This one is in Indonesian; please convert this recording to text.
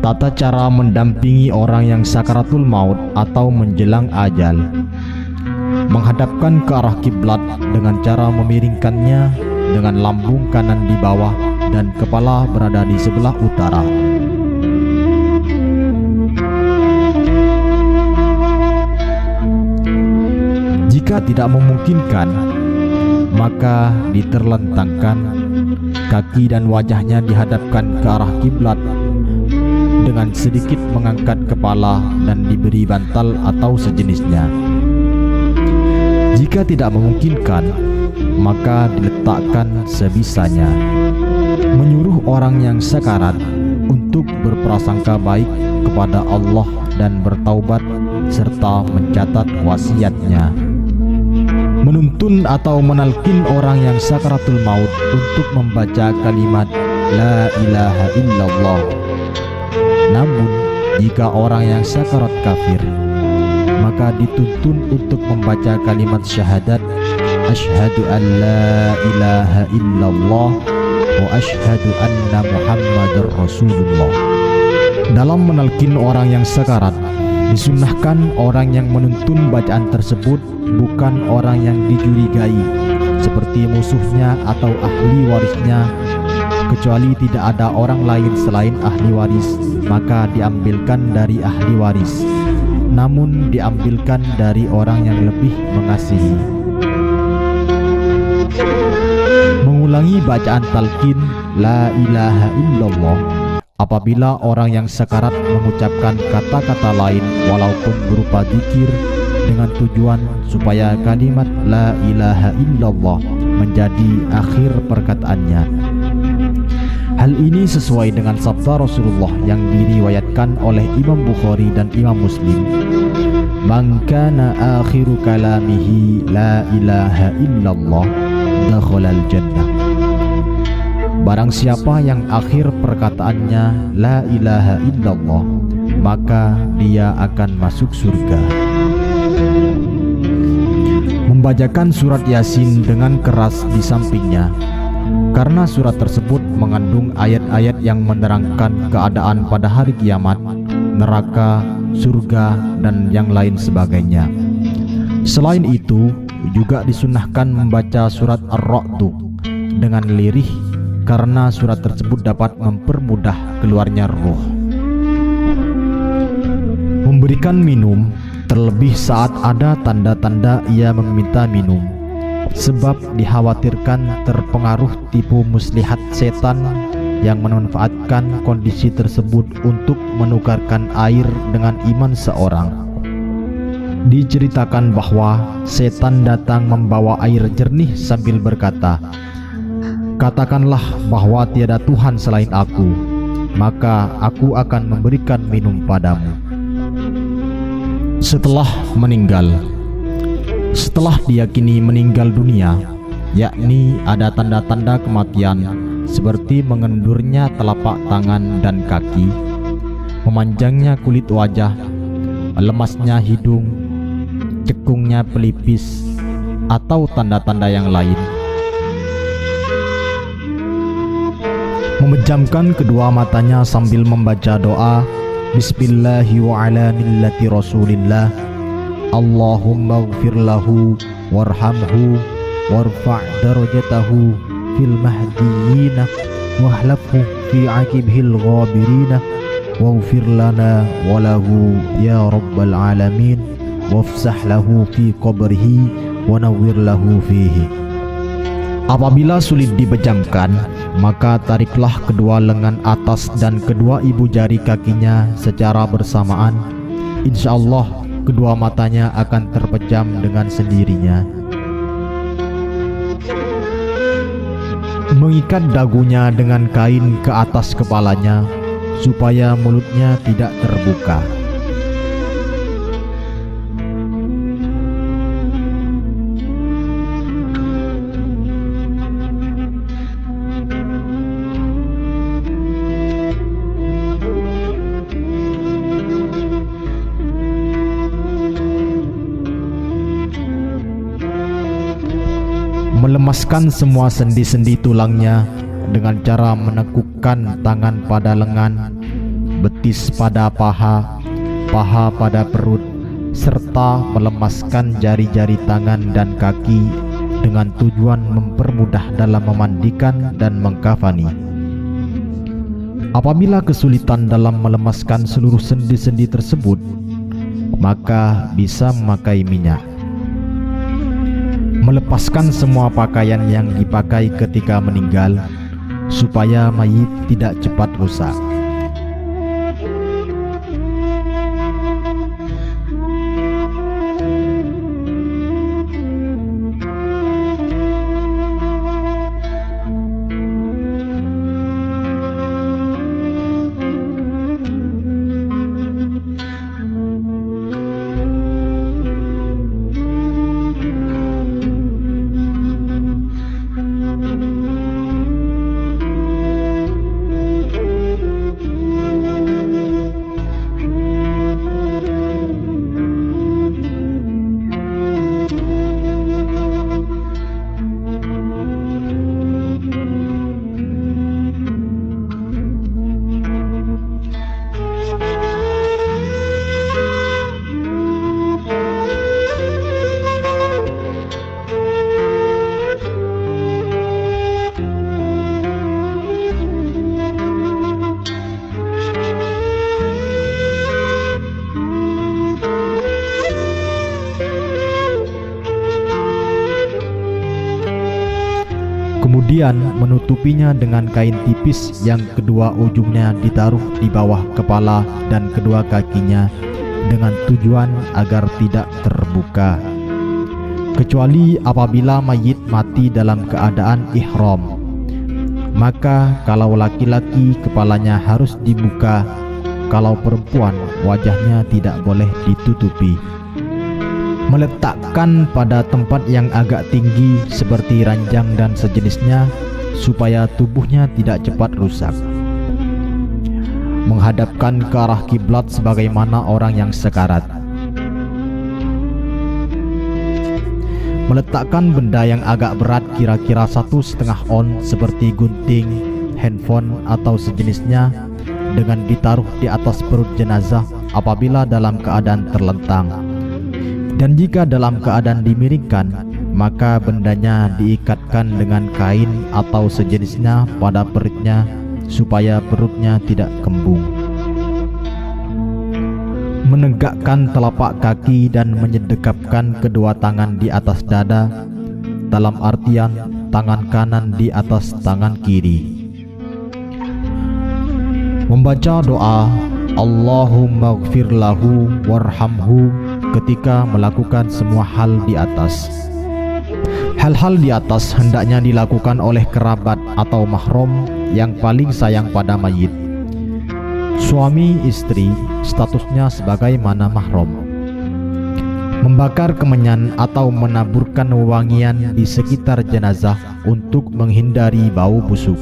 Tata cara mendampingi orang yang sakaratul maut atau menjelang ajal. Menghadapkan ke arah kiblat dengan cara memiringkannya dengan lambung kanan di bawah dan kepala berada di sebelah utara. Jika tidak memungkinkan, maka diterlentangkan kaki dan wajahnya dihadapkan ke arah kiblat dengan sedikit mengangkat kepala dan diberi bantal atau sejenisnya. Jika tidak memungkinkan, maka diletakkan sebisanya. Menyuruh orang yang sekarat untuk berprasangka baik kepada Allah dan bertaubat serta mencatat wasiatnya. Menuntun atau menalkin orang yang sakaratul maut untuk membaca kalimat La ilaha illallah. Namun, jika orang yang sakarat kafir, maka dituntun untuk membaca kalimat syahadat Asyhadu an la ilaha illallah wa asyhadu anna Muhammadar Rasulullah. Dalam menalkin orang yang sakarat, disunnahkan orang yang menuntun bacaan tersebut bukan orang yang dicurigai seperti musuhnya atau ahli warisnya, kecuali tidak ada orang lain selain ahli waris, maka diambilkan dari ahli waris, namun diambilkan dari orang yang lebih mengasihi. Mengulangi bacaan talqin La ilaha illallah apabila orang yang sekarat mengucapkan kata-kata lain walaupun berupa zikir dengan tujuan supaya kalimat La ilaha illallah menjadi akhir perkataannya. Hal ini sesuai dengan sabda Rasulullah yang diriwayatkan oleh Imam Bukhari dan Imam Muslim. Man kana akhiru kalamihi la ilaha illallah dakhalal jannah. Barang siapa yang akhir perkataannya la ilaha illallah, maka dia akan masuk surga. Membacakan surat Yasin dengan keras di sampingnya, karena surat tersebut mengandung ayat-ayat yang menerangkan keadaan pada hari kiamat, neraka, surga, dan yang lain sebagainya. Selain itu, juga disunnahkan membaca surat Ar-Ra'd dengan lirih, karena surat tersebut dapat mempermudah keluarnya ruh. Memberikan minum, terlebih saat ada tanda-tanda ia meminta minum, sebab dikhawatirkan terpengaruh tipu muslihat setan yang memanfaatkan kondisi tersebut untuk menukarkan air dengan iman seorang. Diceritakan bahwa setan datang membawa air jernih sambil berkata, "Katakanlah bahwa tiada Tuhan selain aku, maka aku akan memberikan minum padamu." Setelah meninggal, setelah diyakini meninggal dunia, yakni ada tanda-tanda kematian seperti mengendurnya telapak tangan dan kaki, memanjangnya kulit wajah, lemasnya hidung, cekungnya pelipis, atau tanda-tanda yang lain. Memejamkan kedua matanya sambil membaca doa Bismillahi wa ala millati Rasulillah, Allahumma ighfir lahu warhamhu warfa' darajatahu fil mahdiyina wahlafhu fi aqibihil ghabirina waghfir lana walahu ya rabbal alamin wafsah lahu fi qabrihi wa nawwir lahu fihi. Apabila sulit dipejamkan, maka tariklah kedua lengan atas dan kedua ibu jari kakinya secara bersamaan. Insyaallah kedua matanya akan terpejam dengan sendirinya. Mengikat dagunya dengan kain ke atas kepalanya supaya mulutnya tidak terbuka. Melemaskan semua sendi-sendi tulangnya dengan cara menekukkan tangan pada lengan, betis pada paha, paha pada perut, serta melemaskan jari-jari tangan dan kaki dengan tujuan mempermudah dalam memandikan dan mengkafani. Apabila kesulitan dalam melemaskan seluruh sendi-sendi tersebut, maka bisa memakai minyak. Melepaskan semua pakaian yang dipakai ketika meninggal supaya mayit tidak cepat rusak. Kemudian menutupinya dengan kain tipis yang kedua ujungnya ditaruh di bawah kepala dan kedua kakinya dengan tujuan agar tidak terbuka, kecuali apabila mayit mati dalam keadaan ihram. Maka kalau laki-laki kepalanya harus dibuka, kalau perempuan wajahnya tidak boleh ditutupi. Meletakkan pada tempat yang agak tinggi seperti ranjang dan sejenisnya supaya tubuhnya tidak cepat rusak. Menghadapkan ke arah kiblat sebagaimana orang yang sekarat. Meletakkan benda yang agak berat kira-kira 1,5 on seperti gunting, handphone atau sejenisnya dengan ditaruh di atas perut jenazah apabila dalam keadaan terlentang. Dan jika dalam keadaan dimiringkan, maka bendanya diikatkan dengan kain atau sejenisnya pada perutnya supaya perutnya tidak kembung. Menegakkan telapak kaki dan menyedekapkan kedua tangan di atas dada, dalam artian tangan kanan di atas tangan kiri. Membaca doa Allahumma ighfir lahu warhamhu ketika melakukan semua hal di atas. Hal-hal di atas hendaknya dilakukan oleh kerabat atau mahram yang paling sayang pada mayit. Suami istri statusnya sebagaimana mahram. Membakar kemenyan atau menaburkan wewangian di sekitar jenazah untuk menghindari bau busuk.